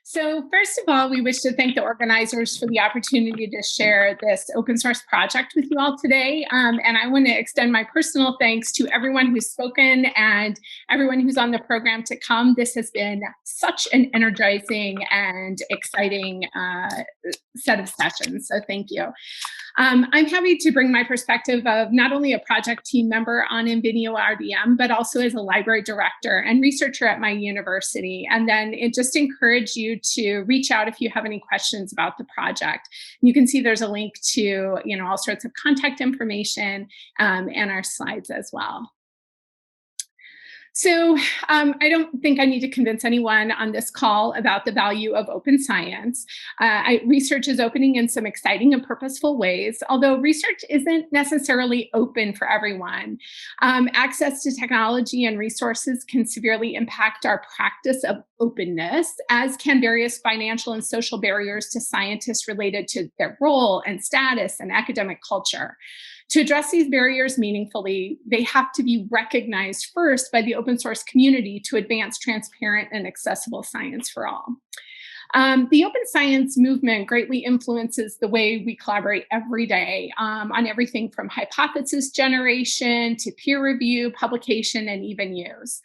So first of all, we wish to thank the organizers for the opportunity to share this open source project with you all today. And I want to extend my personal thanks to everyone who's spoken and everyone who's on the program to come. This has been such an energizing and exciting set of sessions, so thank you. I'm happy to bring my perspective of not only a project team member on InvenioRDM, but also as a library director and researcher at my university. And then it just encourage you to reach out if you have any questions about the project. You can see there's a link to all sorts of contact information and our slides as well. So I don't think I need to convince anyone on this call about the value of open science. Research is opening in some exciting and purposeful ways, although research isn't necessarily open for everyone. Access to technology and resources can severely impact our practice of openness, as can various financial and social barriers to scientists related to their role and status and academic culture. To address these barriers meaningfully, they have to be recognized first by the open source community to advance transparent and accessible science for all. The open science movement greatly influences the way we collaborate every day on everything from hypothesis generation to peer review, publication, and even use.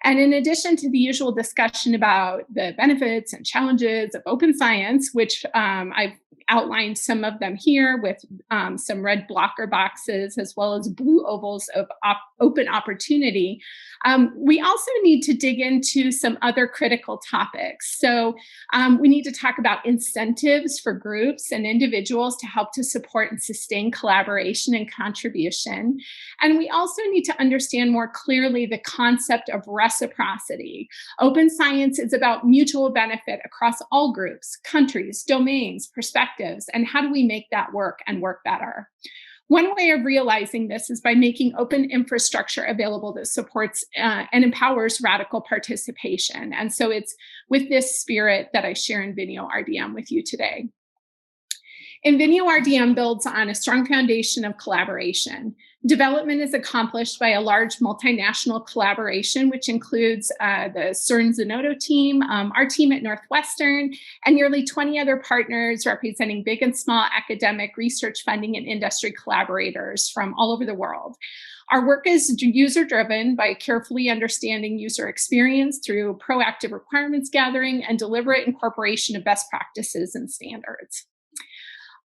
And in addition to the usual discussion about the benefits and challenges of open science, which I've outlined some of them here with some red blocker boxes as well as blue ovals of open opportunity, we also need to dig into some other critical topics. So we need to talk about incentives for groups and individuals to help to support and sustain collaboration and contribution. And we also need to understand more clearly the concept of reciprocity. Open science is about mutual benefit across all groups, countries, domains, perspectives, and how do we make that work and work better? One way of realizing this is by making open infrastructure available that supports and empowers radical participation. And so it's with this spirit that I share InvenioRDM with you today. InvenioRDM builds on a strong foundation of collaboration. Development is accomplished by a large multinational collaboration, which includes the CERN Benito team, our team at Northwestern, and nearly 20 other partners representing big and small academic research funding and industry collaborators from all over the world. Our work is user-driven by carefully understanding user experience through proactive requirements gathering and deliberate incorporation of best practices and standards.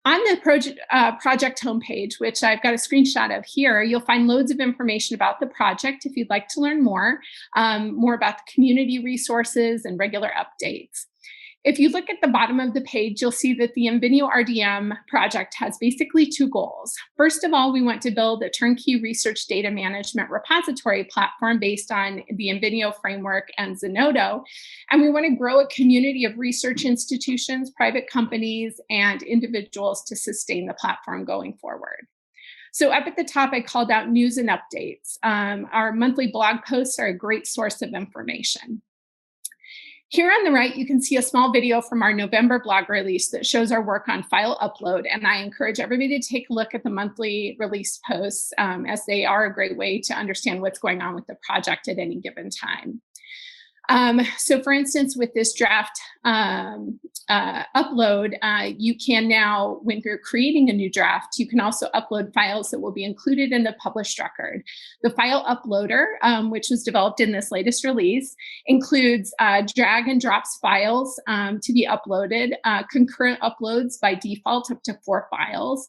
On the project homepage, which I've got a screenshot of here, you'll find loads of information about the project if you'd like to learn more about the community resources and regular updates. If you look at the bottom of the page, you'll see that the InvenioRDM project has basically two goals. First of all, we want to build a turnkey research data management repository platform based on the Invenio framework and Zenodo. And we want to grow a community of research institutions, private companies, and individuals to sustain the platform going forward. So up at the top, I called out news and updates. Our monthly blog posts are a great source of information. Here on the right, you can see a small video from our November blog release that shows our work on file upload, and I encourage everybody to take a look at the monthly release posts as they are a great way to understand what's going on with the project at any given time. So for instance, with this draft upload, you can now, when you're creating a new draft, you can also upload files that will be included in the published record. The file uploader, which was developed in this latest release, includes drag and drops files to be uploaded, concurrent uploads by default up to 4 files,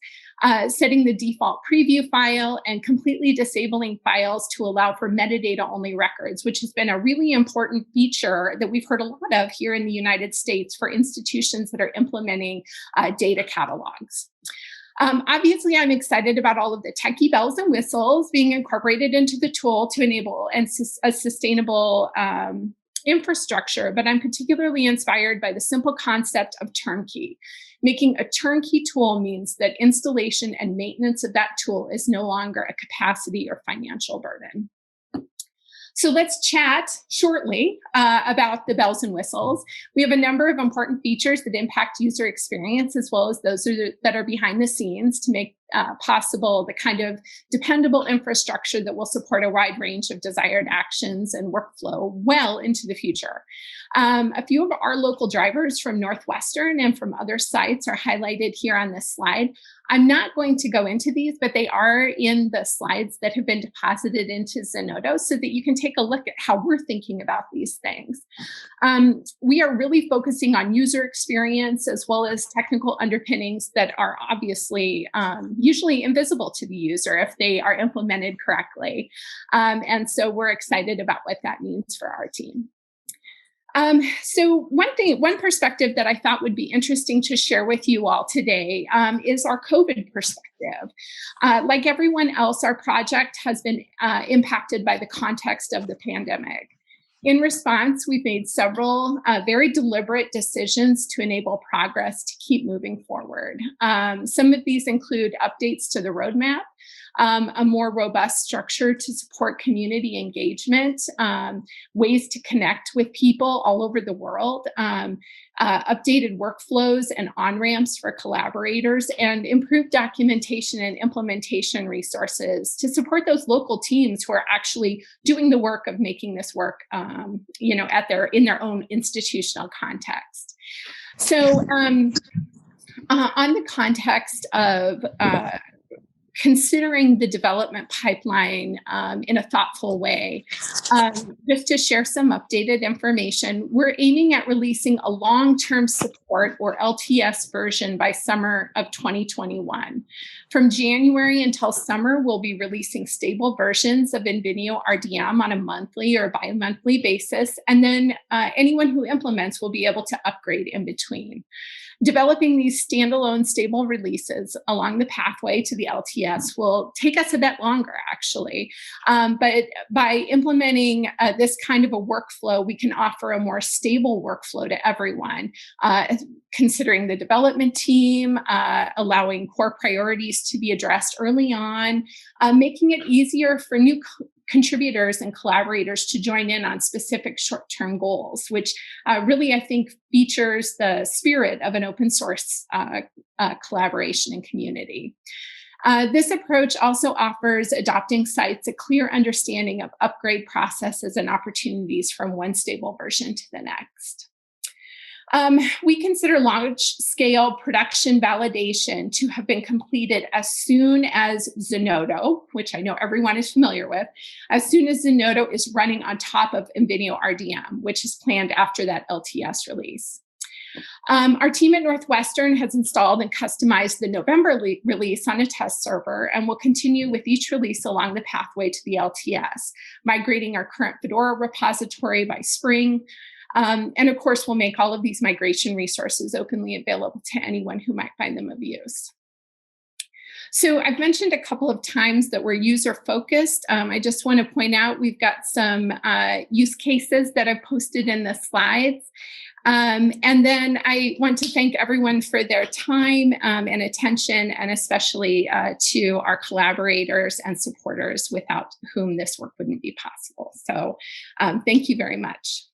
setting the default preview file, and completely disabling files to allow for metadata-only records, which has been a really important feature that we've heard a lot of here in the United States for institutions that are implementing data catalogs. Obviously, I'm excited about all of the techie bells and whistles being incorporated into the tool to enable a sustainable infrastructure, but I'm particularly inspired by the simple concept of turnkey. Making a turnkey tool means that installation and maintenance of that tool is no longer a capacity or financial burden. So let's chat shortly about the bells and whistles. We have a number of important features that impact user experience, as well as those that are behind the scenes to make possible the kind of dependable infrastructure that will support a wide range of desired actions and workflow well into the future. A few of our local drivers from Northwestern and from other sites are highlighted here on this slide. I'm not going to go into these, but they are in the slides that have been deposited into Zenodo so that you can take a look at how we're thinking about these things. We are really focusing on user experience as well as technical underpinnings that are obviously usually invisible to the user if they are implemented correctly. And so we're excited about what that means for our team. So one perspective that I thought would be interesting to share with you all today is our COVID perspective. Like everyone else, our project has been impacted by the context of the pandemic. In response, we've made several very deliberate decisions to enable progress to keep moving forward. Some of these include updates to the roadmap, a more robust structure to support community engagement, ways to connect with people all over the world, updated workflows and on-ramps for collaborators, and improved documentation and implementation resources to support those local teams who are actually doing the work of making this work, in their own institutional context. So on the context of considering the development pipeline in a thoughtful way. Just to share some updated information, we're aiming at releasing a long-term support or LTS version by summer of 2021. From January until summer, we'll be releasing stable versions of InvenioRDM on a monthly or bi-monthly basis, and then anyone who implements will be able to upgrade in between. Developing these standalone stable releases along the pathway to the LTS will take us a bit longer, actually. But by implementing this kind of a workflow, we can offer a more stable workflow to everyone, considering the development team, allowing core priorities to be addressed early on, making it easier for new contributors and collaborators to join in on specific short-term goals, which really, I think, features the spirit of an open source collaboration and community. This approach also offers adopting sites a clear understanding of upgrade processes and opportunities from one stable version to the next. We consider large-scale production validation to have been completed as soon as Zenodo, which I know everyone is familiar with, as soon as Zenodo is running on top of InvenioRDM, which is planned after that LTS release. Our team at Northwestern has installed and customized the November release on a test server and will continue with each release along the pathway to the LTS, migrating our current Fedora repository by spring. And of course, we'll make all of these migration resources openly available to anyone who might find them of use. So I've mentioned a couple of times that we're user-focused. I just want to point out we've got some use cases that I've posted in the slides. And then I want to thank everyone for their time and attention, and especially to our collaborators and supporters without whom this work wouldn't be possible. So thank you very much.